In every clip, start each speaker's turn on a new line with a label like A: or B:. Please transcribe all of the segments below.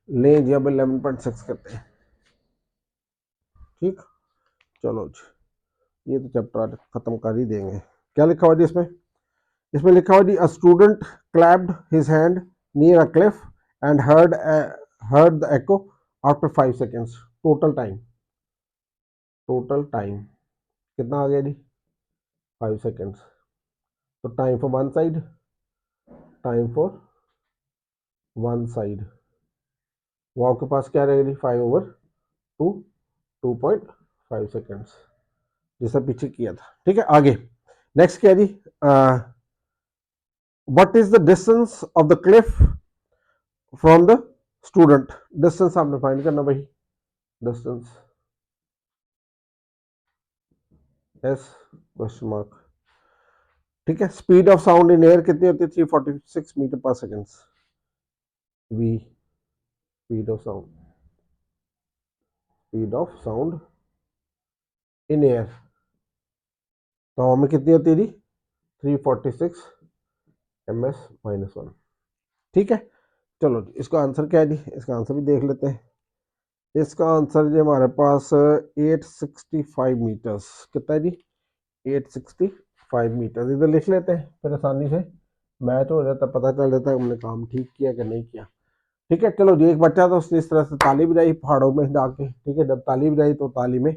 A: ले जी अब 11.6 करते हैं। ठीक, चलो जी ये तो चैप्टर खत्म कर ही देंगे। क्या लिखा हुआ जी इसमें? इसमें लिखा हुआ जी, a student clapped his hand near a cliff and heard the echo after 5 seconds. Total time कितना आ गया जी? 5 सेकेंड्स। तो time for one side, time for one side वो आपके पास क्या रहेगा जी? 5/2, 2.5 सेकेंड्स, जैसा पीछे किया था। ठीक है, आगे नेक्स्ट क्या है जी? What is the distance of the cliff from the student? Distance आपने फाइंड करना भाई, डिस्टेंस एस क्वेश्चन मार्क। ठीक है, speed of sound in air कितनी होती है? 346 metre per second. V, speed of sound in air तो हमें कितनी होती है जी? 346 ms-1। ठीक है, चलो जी इसका आंसर क्या है जी? इसका आंसर भी देख लेते हैं। इसका आंसर जी हमारे पास 865 मीटर्स। कितना है जी? 865 मीटर्स। इधर लिख लेते हैं, फिर आसानी से मैच हो जाता, पता चल जाता है हमने काम ठीक किया कि नहीं किया। ठीक है, चलो जी एक बच्चा तो उसने इस तरह से ताली बजाई पहाड़ों में जाके। ठीक है, जब ताली बजाई तो ताली में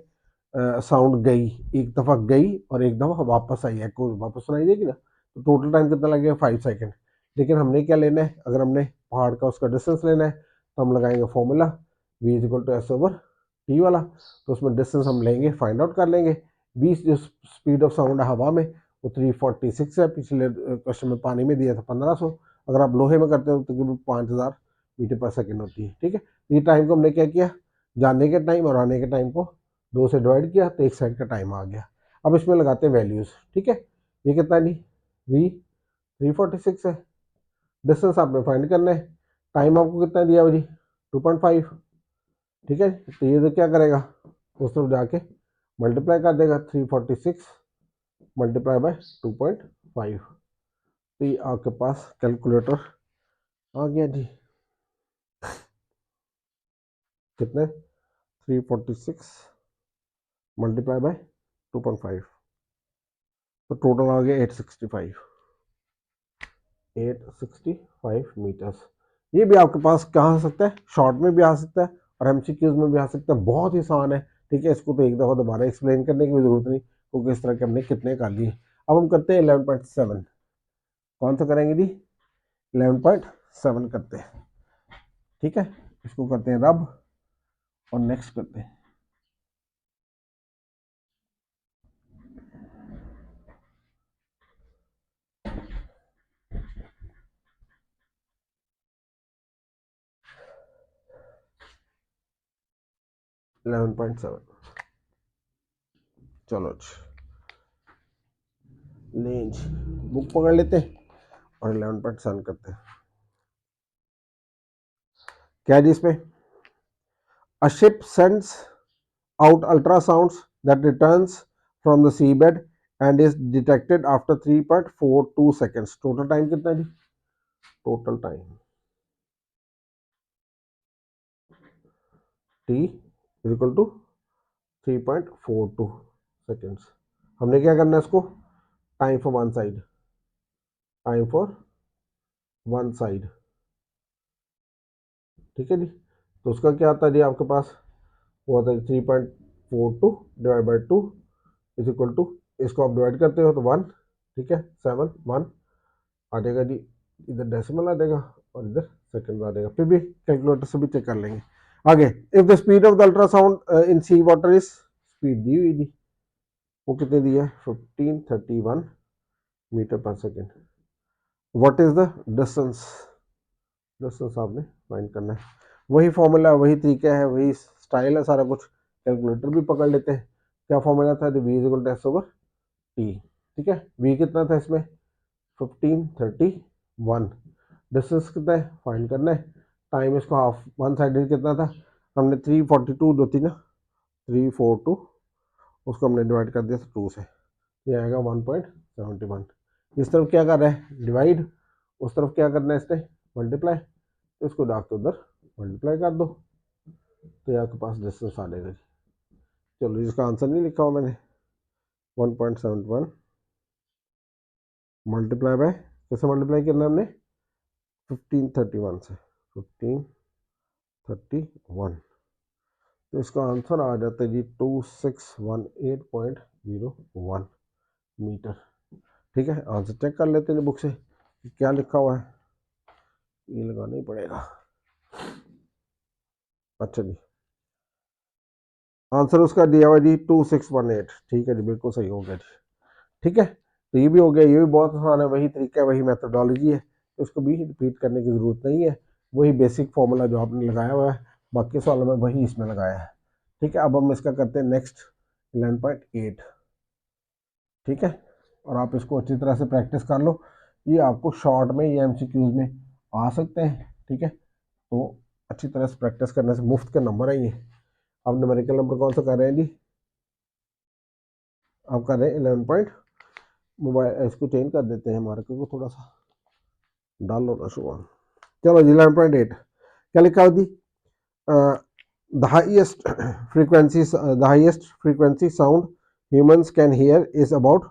A: साउंड गई, एक दफ़ा गई और एक दफ़ा वापस आई, एको वापस सुनाई देगी ना। तो टोटल टाइम कितना लगेगा? 5 सेकेंड। लेकिन हमने क्या लेना है? अगर हमने पहाड़ का उसका डिस्टेंस लेना है तो हम लगाएंगे फॉर्मूला v=s/t वाला। तो उसमें डिस्टेंस हम लेंगे, फाइंड आउट कर लेंगे। v जो स्पीड ऑफ साउंड है हवा में वो 346 है। पिछले क्वेश्चन में पानी में दिया था 1500। अगर आप लोहे में करते हो तो तकरीबन 5000 मीटर पर सेकेंड होती है। ठीक है, ये टाइम को हमने क्या किया? जाने के टाइम और आने के टाइम को 2 से डिवाइड किया तो 1 सेकंड का टाइम आ गया। अब इसमें लगाते हैं वैल्यूज। ठीक है, ये कितना है? वी 346 है। डिस्टेंस आपने फाइंड करना है। टाइम आपको कितना दिया हुआ जी? 2.5। ठीक है, तो ये तो क्या करेगा? उस तरफ जाके मल्टीप्लाई कर देगा, 346 मल्टीप्लाई बाय 2.5। तो ये आपके पास कैलकुलेटर आ गया जी। कितने? 346 मल्टीप्लाई बाय 2.5, तो टोटल आ गया 865 मीटर्स। ये भी आपके पास कहाँ आ सकता है? शॉर्ट में भी आ सकता है और एमसीक्यूज में भी आ सकता है। बहुत ही आसान है। ठीक है, इसको तो एक दफ़ा दोबारा एक्सप्लेन करने की भी जरूरत नहीं, क्योंकि इस तरह के हमने कितने कर लिए। अब हम करते हैं 11.7। कौन सा करेंगे जी? 11.7 करते हैं। ठीक है, इसको करते हैं रब और नेक्स्ट करते हैं। इलेवन पॉइंट सेवन चलो लेंज बुक पकड़ लेते हैं और 11.7 करते हैं। क्या जी इसमें? A ship sends out ultrasounds that returns from the seabed and is detected after 3.42 seconds. Total time कितना है जी? Total time t is equal to 3.42 seconds. हमने क्या करना है इसको? Time for one side, time for one side. ठीक है जी, तो उसका क्या आता है जी आपके पास? वो आता है 3.42 divide by 2 is equal to, इसको आप डिवाइड करते हो तो 1। ठीक है, 7 1 आ जाएगा जी। इधर डेसिमल आ जाएगा और इधर सेकंड आ जाएगा। फिर भी कैलकुलेटर से भी चेक कर लेंगे। आगे, if the speed of the ultrasound in sea water is, speed दी हुई थी, वो कितने दी है? 1531 metre per second. What is the distance? Distance आपने फाइंड करना है। वही फॉर्मूला, वही तरीका है, वही स्टाइल है सारा कुछ। कैलकुलेटर भी पकड़ लेते हैं। क्या फॉर्मूला था? V is equal to s over t. ठीक है, वी कितना था इसमें? 1531। डिस्टेंस कितना है? फाइंड करना है। टाइम इसको हाफ वन साइडेड कितना था? हमने 342 जो थी ना, 342, उसको हमने डिवाइड कर दिया 2 से, ये आएगा 1.71। इस तरफ क्या कर रहा है? डिवाइड। उस तरफ क्या करना है इसने? मल्टीप्लाई। तो इसको डाक तो उधर मल्टीप्लाई कर दो तो ये आपके पास डिस्टेंस आ जाएगा जी। चलो इसका आंसर नहीं लिखा हुआ मैंने, 1.71 मल्टीप्लाई बाय, कैसे मल्टीप्लाई करना है हमने, 1531 से, 1531, तो इसका आंसर आ जाता है जी 2618.01 मीटर। ठीक है, आंसर चेक कर लेते हैं बुक से क्या लिखा हुआ है, ये लगाना ही पड़ेगा। अच्छा जी, आंसर उसका दिया हुआ जी 2618। ठीक है जी, बिल्कुल सही हो गया जी। ठीक है, तो ये भी हो गया, ये भी बहुत आसान है, वही तरीका है, वही मेथडोलॉजी है, तो उसको भी रिपीट करने की ज़रूरत नहीं है, वही बेसिक फॉर्मूला जो आपने लगाया हुआ है बाकी सवालों में वही इसमें लगाया है। ठीक है, अब हम इसका करते हैं नेक्स्ट 11.8। ठीक है, और आप इसको अच्छी तरह से प्रैक्टिस कर लो, ये आपको शॉर्ट में या एमसीक्यूज में आ सकते हैं। ठीक है, तो अच्छी तरह से प्रैक्टिस करने से मुफ्त के नंबर है ये। अब न्यूमेरिकल नंबर कौन सा कर रहे हैं जी, आप कर रहे हैं 11 पॉइंट, मोबाइल इसको चेंज कर देते हैं मार्कर को थोड़ा सा, डाल लो ना शुभ। चलो जी 11.8 क्या लिखा हो दी, the highest frequency sound humans can hear is about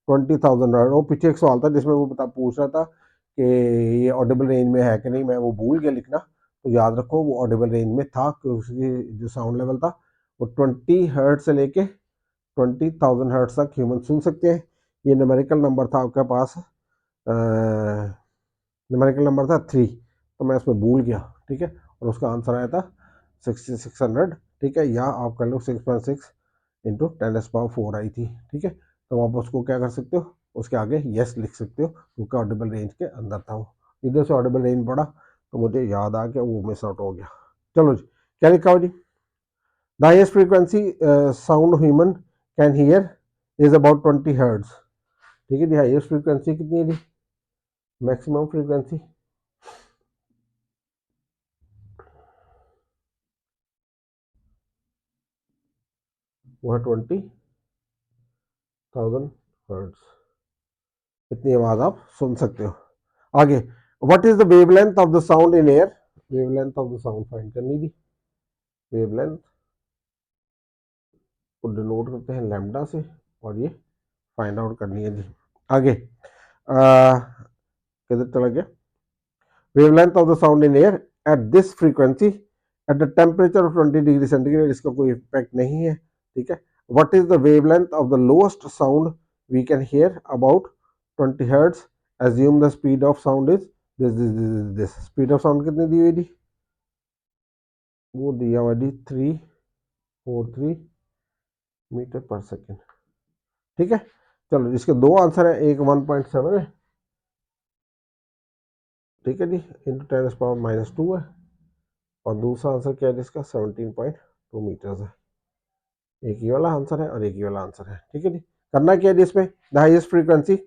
A: 20,000 hertz. वो पीछे एक सवाल था जिसमें वो पूछ रहा था कि ये ऑडिबल रेंज में है कि नहीं, मैं वो भूल गया लिखना, तो याद रखो वो ऑडिबल रेंज में था कि उसकी जो साउंड लेवल था वो 20 हर्ट्ज से लेके 20,000 हर्ट्ज तक ह्यूमन सुन सकते हैं। ये न्यूमेरिकल नंबर था आपके पास, न्यूमेरिकल नंबर था 3, तो मैं उसमें भूल गया। ठीक है, और उसका आंसर आया था 6600। ठीक है, या आप कर लो 6.6 इंटू 10⁻⁴ आई थी। ठीक है, तो आप उसको क्या कर सकते हो, उसके आगे यस लिख सकते हो क्योंकि ऑडिबल रेंज के अंदर था वो, इधर से ऑडिबल रेंज पड़ा तो मुझे याद आ गया, वो मिस आउट हो गया। चलो जी, क्या लिखा हो जी, the highest frequency sound human can hear is about 20 hertz. ठीक है जी, हाईएस्ट फ्रीक्वेंसी कितनी है जी, मैक्सिमम फ्रीक्वेंसी वो है 20,000 हर्ट्ज, इतनी आवाज आप सुन सकते हो। आगे, what is the wavelength of the sound in air, wavelength of the sound find करनी थी, वेवलेंथ को डिनोट करते हैं लैम्डा से, और ये फाइंड आउट करनी है जी। आगे किधर चला गया, wavelength of the sound in air at this frequency at the temperature of 20 degree centigrade, इसका कोई इफेक्ट नहीं है। ठीक है, what is the wavelength of the lowest sound we can hear about 20 hertz, assume the speed of sound is this speed of sound कितनी दी हुई थी, वो दिया हुआ जी 343 मीटर पर सेकेंड। ठीक है, चलो इसके दो आंसर है, एक 1.7 है, ठीक है जी, इंटू 10⁻⁻² है, और दूसरा आंसर क्या है इसका 17.2 मीटर्स है। एक ही वाला आंसर है और एक ही वाला आंसर है। ठीक है जी, करना क्या है इसमें, the highest frequency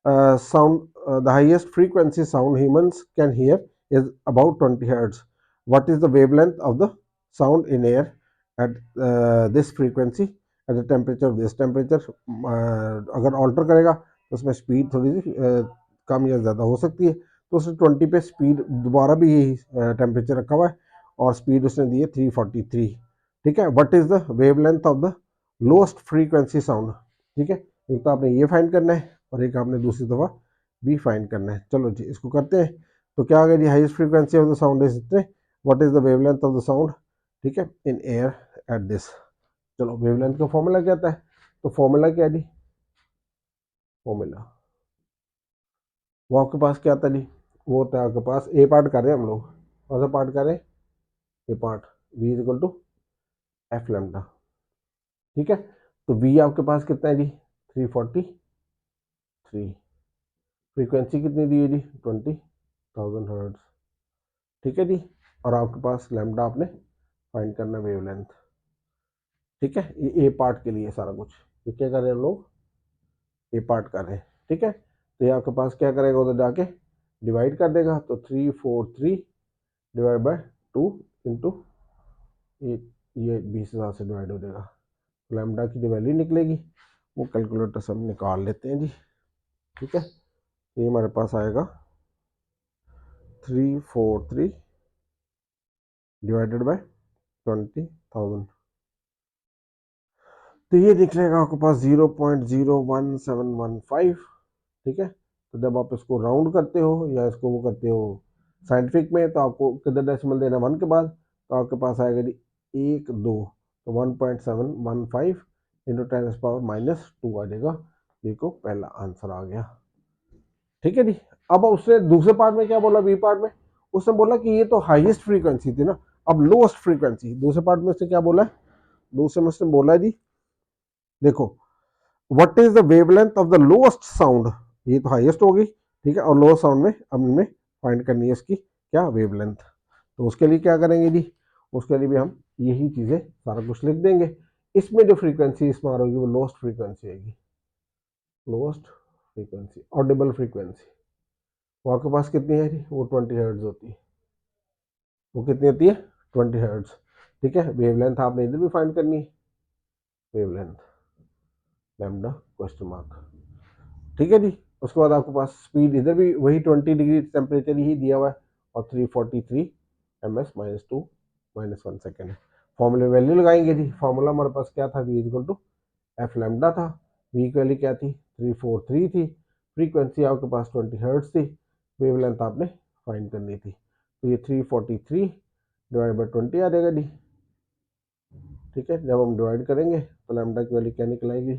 A: sound the highest frequency sound humans can hear is about 20 hertz. What is the wavelength of the sound in air at this frequency at the temperature of this temperature, अगर alter करेगा तो उसमें speed थोड़ी सी कम या ज़्यादा हो सकती है, तो उसने 20 पे स्पीड दोबारा भी यही टेम्परेचर रखा हुआ है और स्पीड उसने दी है 343। ठीक है, what is the wavelength of the lowest frequency sound. ठीक है, एक तो आपने ये फाइंड करना है और एक आपने दूसरी दफ़ा भी फाइंड करना है। चलो जी, इसको करते हैं, तो क्या आ गया जी, highest frequency of the sound is इतने, what is the wavelength of the sound, ठीक है, इन एयर एट दिस। चलो वेवलेंथ का फॉर्मूला क्या आता है, तो फॉर्मूला क्या है जी, फॉर्मूला वो आपके पास क्या आता है जी, वो होता है आपके पास, ए पार्ट कर रहे हैं हम लोग, कौन सा पार्ट कर रहे हैं, A part, V is equal to F lambda. ठीक है, तो वी आपके पास कितना है जी 343, फ्रीक्वेंसी कितनी दी है जी 20,000 हर्ट्ज। ठीक है जी, और आपके पास लैम्डा आपने फाइंड करना वेवलेंथ। ठीक है, ये ए पार्ट के लिए सारा कुछ, ये क्या कर रहे हैं हम लोग, ए पार्ट कर रहे हैं। ठीक है, तो ये आपके पास क्या करेगा, उधर जाके डिवाइड कर देगा, तो 343 डिवाइड बाय 2 इंटू ये 20,000 से डिवाइड हो जाएगा, लैम्डा की जो वैल्यू निकलेगी वो कैलकुलेटर से हम निकाल लेते हैं जी। ठीक है, ये हमारे पास आएगा 343 डिवाइडेड बाय 20,000, तो ये निकलेगा आपके पास 0.01715। ठीक है, तो जब आप इसको राउंड करते हो या इसको वो करते हो साइंटिफिक में, तो आपको कितना डेसिमल देना 1 के बाद, तो आपके पास आएगा जी 1 2, तो 1.715 इंटू 10⁻⁻² आ जाएगा। देखो पहला आंसर आ गया। ठीक है जी। अब उसने दूसरे पार्ट में क्या बोला, बी पार्ट में उसने बोला कि ये तो हाईएस्ट फ्रीक्वेंसी थी ना, अब लोएस्ट फ्रीक्वेंसी दूसरे पार्ट में उसने क्या बोला है, दूसरे में उसने बोला है जी देखो what is the wavelength of the lowest sound, ये तो हाईएस्ट होगी, ठीक है, और लोएस्ट साउंड में हमने फाइंड करनी है इसकी क्या वेवलेंथ। तो उसके लिए क्या करेंगे जी, उसके लिए भी हम यही चीजें सारा कुछ लिख देंगे। इसमें जो फ्रीक्वेंसी इसमें आ रही होगी वो लोएस्ट फ्रीक्वेंसी आएगी, लोएस्ट फ्रीक्वेंसी ऑडिबल फ्रीक्वेंसी। वो आपके पास कितनी है जी, वो 20 हर्ट्ज होती है। वो कितनी होती है, 20 हर्ट्ज। ठीक है, वेवलेंथ आपने इधर भी फाइंड करनी है, वेवलेंथ लैम्डा क्वेश्चन मार्क। ठीक है जी। उसके बाद आपके पास स्पीड इधर भी वही 20 डिग्री टेम्परेचर ही दिया हुआ है और 343 ms-2 -1 सेकेंड है। फॉर्मूले वैल्यू लगाएंगे जी, फॉर्मूला हमारे पास क्या था, v equal to F lambda था, v की वैल्यू क्या थी 343 थी, फ्रीक्वेंसी आपके पास 20 हर्ट्ज थी, वेवलेंथ आपने फाइंड करनी थी, तो ये 343 डिवाइड बाई 20 आ जाएगा जी। ठीक है, जब हम डिवाइड करेंगे तो लैम्डा की वैल्यू क्या निकल आएगी,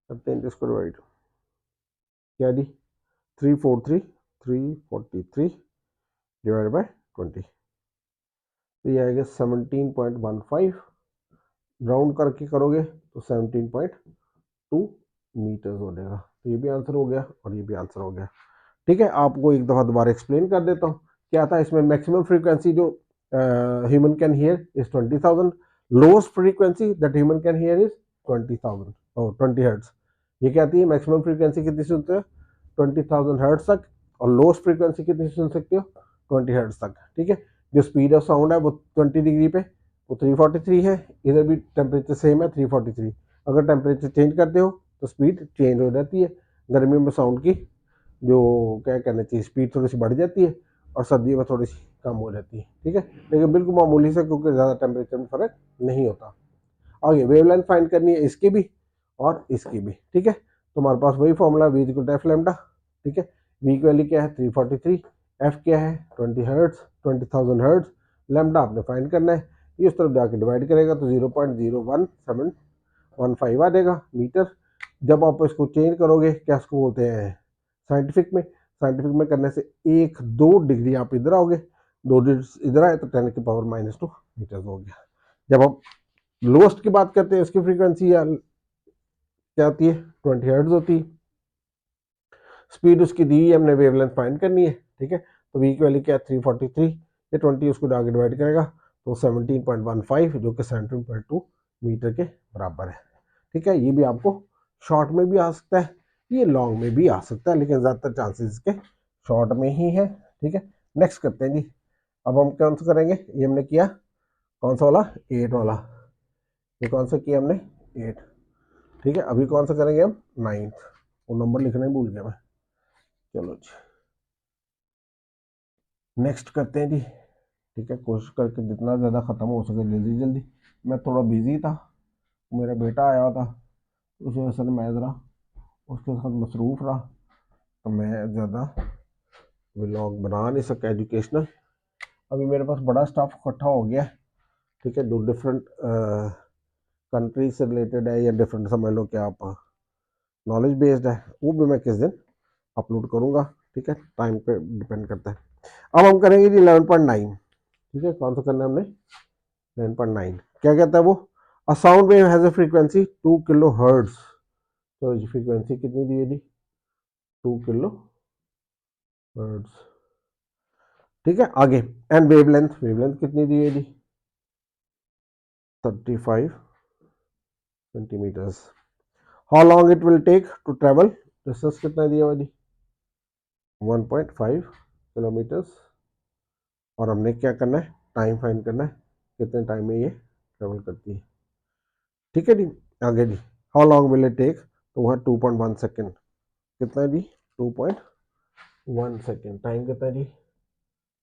A: करते हैं इसको डिवाइड, क्या दी 343 डिवाइड बाय 20, तो ये आएगा 17.15, राउंड करके करोगे तो 17.2 मीटर्स हो जाएगा। तो ये भी आंसर हो गया और ये भी आंसर हो गया। ठीक है, आपको एक दफ़ा दोबारा एक्सप्लेन कर देता हूँ क्या था इसमें। मैक्सिमम फ्रीक्वेंसी जो human can hear is 20,000, lowest frequency that human can hear is 20,000 और 20 हर्ट्ज। ये क्या आती है, मैक्सिमम फ्रीक्वेंसी कितनी सुनते हो 20,000 हर्ट्ज तक, और लोएस्ट फ्रीक्वेंसी कितनी सुन सकते हो 20 हर्ट्ज तक। ठीक है, जो स्पीड ऑफ साउंड है वो 20 डिग्री पे वो 343 है, इधर भी टेम्परेचर सेम है 343। अगर टेम्परेचर चेंज करते हो तो स्पीड चेंज हो जाती है, गर्मियों में साउंड की जो क्या कहना चाहिए स्पीड थोड़ी सी बढ़ जाती है और सर्दियों में थोड़ी सी कम हो जाती है। ठीक है, लेकिन बिल्कुल मामूली से, क्योंकि ज़्यादा टेम्परेचर में फ़र्क नहीं होता। आगे वेवलेंथ फाइंड करनी है इसकी भी और इसकी भी। ठीक है, तो हमारे पास वही formula v equal to F lambda. ठीक है, v की वैल्यू क्या है 343, एफ क्या है 20 हर्ट्ज, 20,000 हर्ट्ज, लैम्डा आपने फाइंड करना है। ये उस तरफ जाके डिवाइड करेगा तो 0.01715 आ जाएगा मीटर। जब आप इसको चेंज करोगे क्या इसको बोलते हैं साइंटिफिक में, साइंटिफिक में करने से 1-2 डिग्री आप इधर आओगे, 2 डिग्री इधर आए तो 10⁻⁻² मीटर हो गया। जब आप लोएस्ट की बात करते हैं उसकी फ्रीक्वेंसी क्या होती है 20 हर्ट्ज होती है, स्पीड उसकी दी है हमने, वेवलेंथ फाइंड करनी है। ठीक है, तो वी की वैल्यू क्या है 343, ये 20 उसको आगे डिवाइड करेगा तो 17.15 जो कि 17.2 मीटर के बराबर है। ठीक है, ये भी आपको शॉर्ट में भी आ सकता है, ये लॉन्ग में भी आ सकता है, लेकिन ज़्यादातर चांसेस इसके शॉर्ट में ही है। ठीक है, नेक्स्ट करते हैं जी। अब हम कौन सा करेंगे, ये हमने किया कौन सा वाला 8 वाला, ये कौन सा किया हमने 8। ठीक है, अभी कौन सा करेंगे हम 9th, वो नंबर लिखना ही भूल गया मैं। चलो जी नेक्स्ट करते हैं जी। ठीक है, कोशिश करके जितना ज़्यादा ख़त्म हो सके जल्दी जल्दी। मैं थोड़ा बिजी था, मेरा बेटा आया था, उस वजह से मैं ज़रा उसके साथ मसरूफ़ रहा, तो मैं ज़्यादा व्लॉग बना नहीं सका एजुकेशनल। अभी मेरे पास बड़ा स्टाफ इकट्ठा हो गया है। ठीक है, जो डिफरेंट कंट्री से रिलेटेड है या डिफरेंट समझ लो कि आप नॉलेज बेस्ड है, वो भी मैं किस दिन अपलोड करूँगा। ठीक है, टाइम पे डिपेंड करता है। अब हम करेंगे जी 11.9। ठीक है, कौन सा करना है हमने 11.9, क्या कहता है वो, a sound wave has a frequency 2 kilo hertz. तो जी फ्रीक्वेंसी कितनी दी है जी 2 किलो हर्ट्ज। ठीक है, आगे एंड वेवलेंथ, वेवलेंथ कितनी दी है जी 35 centimetres. How long it will take to travel, distance कितना दिया हुआ जी 1.5 किलोमीटर्स, और हमने क्या करना है टाइम फाइंड करना है कितने टाइम में ये ट्रेवल करती है। ठीक है जी, आगे जी how long will it take, तो वह 2.1 सेकेंड, कितना है जी 2.1 सेकेंड, टाइम कितना है जी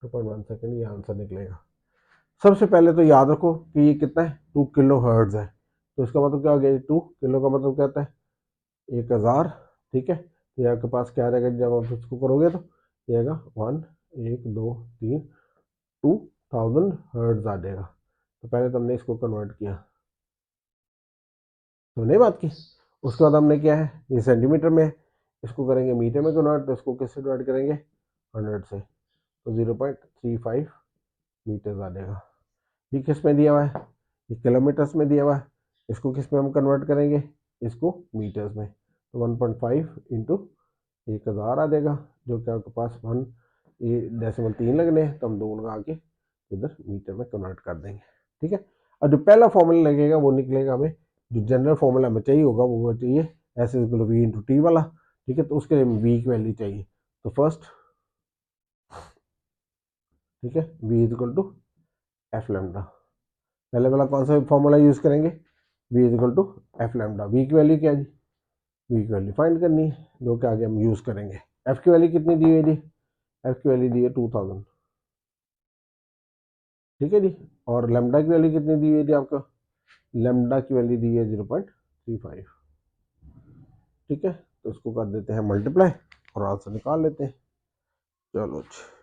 A: 2.1 सेकेंड, ये आंसर निकलेगा। सबसे पहले तो याद रखो कि ये कितना है, 2 किलो हर्ट्ज है। तो इसका मतलब क्या हो गया, 2 किलो का मतलब क्या होता है, 1000। ठीक है, तो आपके पास क्या रहेगा जब आप इसको करोगे तो ये आएगा 1 1 2 3 2000 हर्ट्ज आ जाएगा। तो पहले तो हमने इसको कन्वर्ट किया, तो नहीं बात की। उसके बाद हमने क्या है, ये सेंटीमीटर में है, इसको करेंगे मीटर में कन्वर्ट, तो इसको किससे डिवाइड करेंगे, 100 से, तो 0.35 मीटर्स आ जाएगा। ये किस में दिया हुआ है, ये किलोमीटर्स में दिया हुआ है, इसको किस में हम कन्वर्ट करेंगे, इसको मीटर्स में, तो 1.5 इंटू 1000 आ जाएगा, जो कि आपके पास 1 ये डेसिमल 3 लगने हैं, तो हम 2 लगा के इधर मीटर में कन्वर्ट कर देंगे। ठीक है, और जो पहला फॉर्मूला लगेगा वो निकलेगा हमें, जो जनरल फॉर्मूला हमें चाहिए होगा वो चाहिए s is equal v into t वाला। ठीक है, तो उसके लिए वी की वैल्यू चाहिए, तो फर्स्ट, ठीक है, v is equal to F lambda. पहले वाला कौन सा फॉर्मूला यूज करेंगे, v is equal to F lambda. V की वैल्यू क्या है जी, वी की वैल्यू फाइंड करनी है, जो कि आगे हम यूज करेंगे। एफ की वैल्यू कितनी दी हुई है जी, एफ की वैल्यू दी है 2000। ठीक है जी, और लैम्डा की वैल्यू कितनी दी हुई है जी आपका, लैम्डा की वैल्यू दी है 0.35। ठीक है, तो इसको कर देते हैं मल्टीप्लाई और आंसर निकाल लेते हैं। चलो अच्छा।